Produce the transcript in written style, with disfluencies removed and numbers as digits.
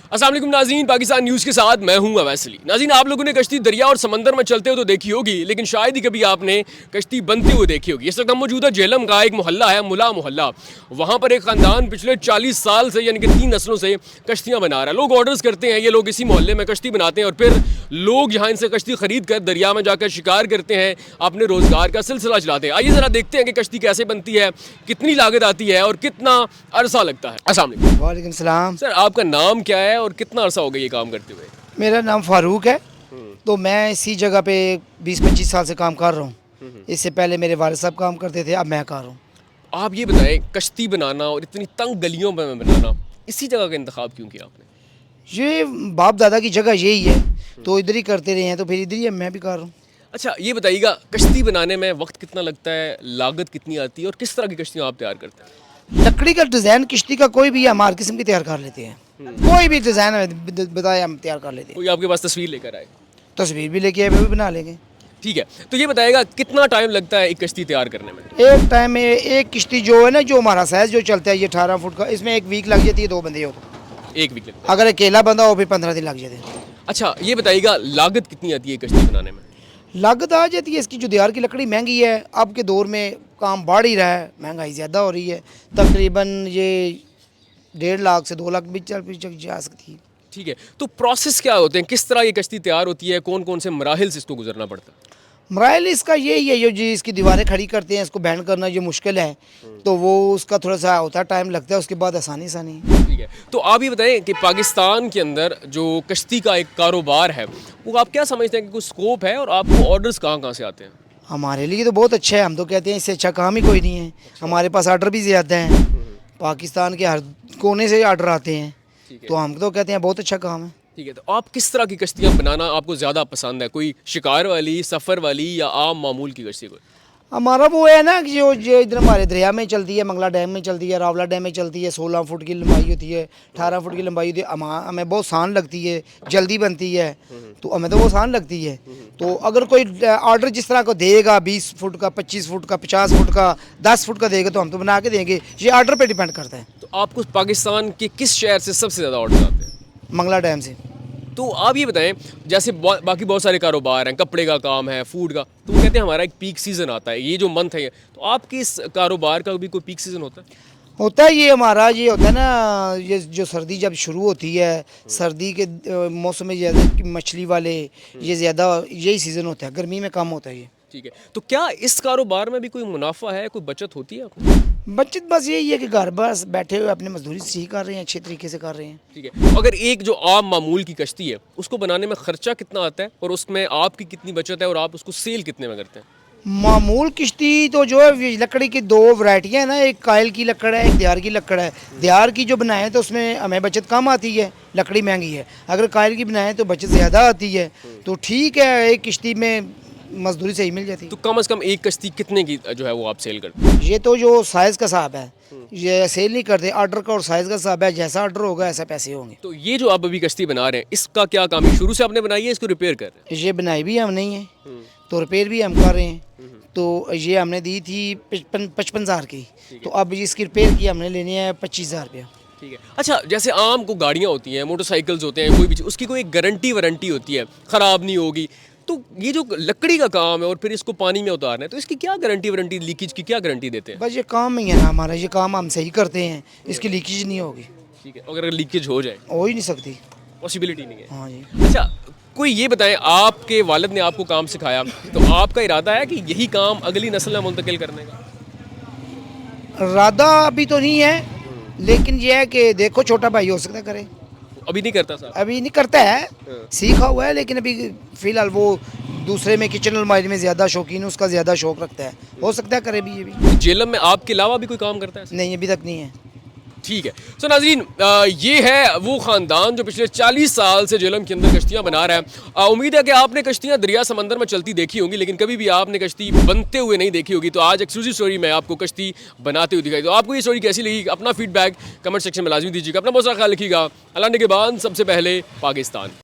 अस्सलाम वालेकुम नाज़रीन, पाकिस्तान न्यूज़ के साथ मैं हूं अवैसली। नाज़रीन, आप लोगों ने कश्ती दरिया और समंदर में चलते हुए तो देखी होगी, लेकिन शायद ही कभी आपने कश्ती बनते हुए देखी होगी। इस वक्त हम मौजूदा झेलम का एक मोहल्ला है, मुला मोहल्ला। वहाँ पर एक ख़ानदान पिछले 40 साल से यानी कि 3 नस्लों से कश्तियाँ बना रहा है। लोग ऑर्डर्स करते हैं, ये लोग इसी मोहल्ले में कश्ती बनाते हैं और फिर लोग यहाँ इनसे कश्ती खरीद कर दरिया में जाकर शिकार करते हैं, अपने रोज़गार का सिलसिला चलाते हैं। आइए ज़रा देखते हैं कि कश्ती कैसे बनती है, कितनी लागत आती है और कितना अरसा लगता है। अस्सलाम वालेकुम। वालेकुम सलाम। सर, आपका नाम क्या है और कितना अरसा हो गया ये काम करते हुए? मेरा नाम फारूक है। तो मैं इसी जगह पे 20-25 साल से काम कर रहा हूँ। इससे पहले मेरे वालिद साहब काम करते थे, अब मैं कर रहा हूँ। आप ये बताएं, कश्ती बनाना और इतनी तंग गलियों में बनाना, इसी जगह का इंतखाब क्यों किया आपने? ये बाप दादा की जगह यही है, तो इधर ही करते रहे हैं, तो फिर इधर ही मैं भी कर रहा हूँ। अच्छा, ये बताइएगा, कश्ती बनाने में वक्त कितना लगता है, लागत कितनी आती है और किस तरह की कश्तियाँ आप तैयार करते हैं? लकड़ी का डिज़ाइन किश्ती का कोई भी हम हर किस्म की तैयार कर लेते हैं। कोई भी डिज़ाइन बताए हम तैयार कर लेते हैं। कोई आपके पास तस्वीर लेकर आए? तस्वीर भी लेके आए, वो भी बना लेंगे। ठीक है, तो ये बताइएगा कितना टाइम लगता है एक कश्ती तैयार करने में? एक टाइम में एक किश्ती जो है ना, जो हमारा साइज़ जो चलता है ये 18 फुट का, इसमें 1 वीक लग जाती है, 2 बंदे हो तो। 1 वीक लगता है। अगर अकेला बंदा हो फिर 15 दिन लग जाते हैं। अच्छा, ये बताइएगा लागत कितनी आती है कश्ती बनाने में? लागत आ जाती है इसकी, जो दियार की लकड़ी महंगी है, अब के दौर में काम बढ़ ही रहा है, महंगाई ज़्यादा हो रही है। तकरीबन ये 1.5 लाख से 2 लाख भी चल जा सकती है। ठीक है, तो प्रोसेस क्या होते हैं, किस तरह ये कश्ती तैयार होती है, कौन कौन से मराहिल से इसको गुजरना पड़ता है? मराइल इसका यही है, जो इसकी दीवारें खड़ी करते हैं, इसको बैंड करना ये मुश्किल है, तो वो उसका थोड़ा सा होता है, टाइम लगता है, उसके बाद आसानी है। ठीक है, तो आप ये बताएं कि पाकिस्तान के अंदर जो कश्ती का एक कारोबार है, वो आप क्या समझते हैं कि कुछ स्कोप है और आपको ऑर्डर्स कहाँ कहाँ से आते हैं? हमारे लिए तो बहुत अच्छा है, हम तो कहते हैं इससे अच्छा काम ही कोई नहीं है। हमारे पास आर्डर भी ज़्यादा हैं, पाकिस्तान के हर कोने से आर्डर आते हैं, तो हम तो कहते हैं बहुत अच्छा काम है। ठीक है, तो आप किस तरह की कश्तियाँ बनाना आपको ज़्यादा पसंद है? कोई शिकार वाली, सफ़र वाली या आम मामूल की कश्ती? कोई हमारा वो है ना कि जो इधर हमारे दरिया में चलती है, मंगला डैम में चलती है, रावला डैम में चलती है, 16 फुट की लंबाई होती है, 18 फुट की लंबाई होती है। हमें बहुत आसान लगती है, जल्दी बनती है, तो हमें तो वो आसान लगती है। तो अगर कोई ऑर्डर जिस तरह को देगा, 20 फुट का, 25 फुट का, 50 फुट का, 10 फुट का देगा, तो हम तो बना के देंगे। ये ऑर्डर पर डिपेंड करता है। तो आपको पाकिस्तान के किस शहर से सबसे ज़्यादा ऑर्डर आते हैं? मंगला डैम से। तो आप ये बताएं, जैसे बाकी बहुत सारे कारोबार हैं, कपड़े का काम है, फूड का, तो वो कहते हैं हमारा एक पीक सीज़न आता है, ये जो मंथ है, तो आपके इस कारोबार का भी कोई पीक सीज़न होता है? होता है ये हमारा, ये होता है ना, ये जो सर्दी जब शुरू होती है, सर्दी के मौसम में ज़्यादा मछली वाले ये ज़्यादा यही सीज़न होता है, गर्मी में कम होता है ये। ठीक है, तो क्या इस कारोबार में भी कोई मुनाफा है, कोई बचत होती है आपको? बचत बस यही है कि घर बस बैठे हुए अपनी मजदूरी सही कर रहे हैं, अच्छे तरीके से कर रहे हैं। ठीक है, अगर एक जो आम मामूल की कश्ती है, उसको बनाने में ख़र्चा कितना आता है और उसमें आपकी कितनी बचत है और आप उसको सेल कितने में करते हैं? मामूल किश्ती तो जो है, लकड़ी की 2 वैरायटियाँ हैं ना, एक कायल की लकड़ है, एक दियार की लकड़ है। दियार की जो बनाए तो उसमें हमें बचत कम आती है, लकड़ी महंगी है। अगर कायल की बनाए तो बचत ज़्यादा आती है, तो ठीक है, एक किश्ती में मजदूरी सही मिल जाती है। तो कम से कम एक कश्ती कितने की जो है वो आप सेल करते हैं? ये तो जो साइज़ का हिसाब है, ये सेल नहीं करते, ऑर्डर का और साइज़ का हिसाब है, जैसा ऑर्डर होगा ऐसा पैसे होंगे। तो ये जो आप अभी कश्ती बना रहे हैं, इसका क्या काम है? शुरू से आपने बनाई है, इसको रिपेयर कर रहे हैं? ये बनाई भी हम नहीं है, तो रिपेयर भी हम कर रहे हैं। तो ये हमने दी थी 55 हज़ार की, तो अब इसकी रिपेयर की हमने लेनी है 25,000 रुपया। ठीक है, अच्छा, जैसे आम को गाड़ियाँ होती हैं, मोटरसाइकिल्स होते हैं, कोई भी उसकी कोई एक गारंटी वारंटी होती है, ख़राब नहीं होगी। तो ये जो लकड़ी का काम है और फिर इसको पानी में उतारना है, तो इसकी क्या गारंटी वारंटी, लीकेज की क्या गारंटी देते हैं? बस ये काम ही है ना हमारा, ये काम हम सही करते हैं, इसकी लीकेज नहीं होगी। ठीक है, अगर लीकेज हो जाए? हो ही नहीं सकती, पॉसिबिलिटी नहीं है। हाँ जी। अच्छा, कोई ये बताएं, आपके वालिद ने आपको काम सिखाया, तो आपका इरादा है कि यही काम अगली नस्ल में मुंतकिल करने का? इरादा अभी तो नहीं है, लेकिन ये है कि देखो, छोटा भाई हो सकता है करे। अभी नहीं करता साहब? अभी नहीं करता है, सीखा हुआ है, लेकिन अभी फ़िलहाल वो दूसरे में किचन अलमारी में ज़्यादा शौकीन है, उसका ज़्यादा शौक़ रखता है, हो सकता है करे भी ये भी। जेलम में आपके अलावा भी कोई काम करता है? नहीं, अभी तक नहीं है। ठीक है, सो नाज़रीन, ये है वो ख़ानदान जो पिछले 40 साल से जेलम के अंदर कश्तियाँ बना रहा है। उम्मीद है कि आपने कश्तियाँ दरिया समंदर में चलती देखी होंगी, लेकिन कभी भी आपने कश्ती बनते हुए नहीं देखी होगी। तो आज एक्सक्लूसिव स्टोरी में आपको कश्ती बनाते हुए दिखाई। तो आपको ये स्टोरी कैसी लगी, अपना फीडबैक कमेंट सेक्शन में लाजमी दीजिएगा। अपना बहुत सारा ख्याल रखिएगा। अल्लाह ने के बाद सबसे पहले पाकिस्तान।